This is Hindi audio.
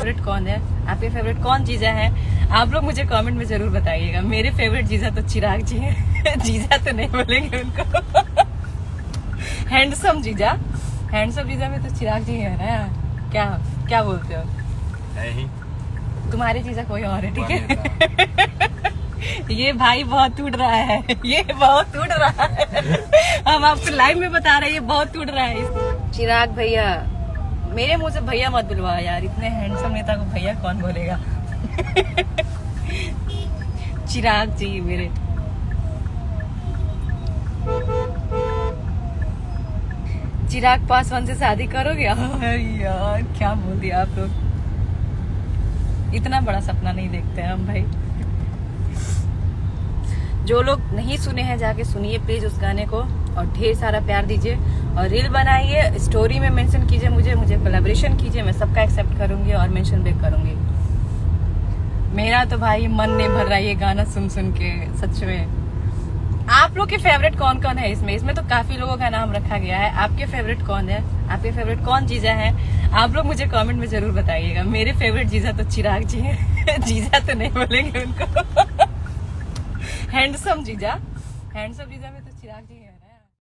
फेवरेट कौन है, आपके फेवरेट कौन जीजा है, आप लोग मुझे कमेंट में जरूर बताइएगा। मेरे फेवरेट जीजा तो चिराग जी हैं। जीजा तो नहीं बोलेंगे उनको। हैंडसम जीजा में तो चिराग जी है ना। क्या बोलते हो? है ही। तुम्हारे जीजा कोई और है, ठीक है। ये भाई बहुत टूट रहा है, ये बहुत टूट रहा है। हम आपको लाइव में बता रहे हैं, ये बहुत टूट रहा है। चिराग भैया, मेरे मुंह से भैया मत बुलवा यार, इतने हैंडसम नेता को भैया कौन बोलेगा। चिराग जी मेरे। चिराग पासवान से शादी करोगे? यार क्या बोल दिया आप लोग। इतना बड़ा सपना नहीं देखते हम भाई। जो लोग नहीं सुने हैं जाके सुनिए प्लीज उस गाने को, और ढेर सारा प्यार दीजिए, और रील बनाइए, स्टोरी में मेंशन कीजिए, मुझे कोलैबोरेशन कीजिए, मैं सबका एक्सेप्ट करूंगी और मेंशन बैक करूंगी। मेरा तो भाई मन नहीं भर रहा है ये गाना सुन सुन के, सच में। आप लोग के फेवरेट कौन कौन है इसमें तो काफी लोगों का नाम रखा गया है। आपके फेवरेट कौन है, आपके फेवरेट कौन जीजा है, आप लोग मुझे कमेंट में जरूर बताइएगा। मेरे फेवरेट जीजा तो चिराग जी हैं। जीजा तो नहीं बोलेंगे उनको। हैंडसम जीजा में तो चिराग जी है।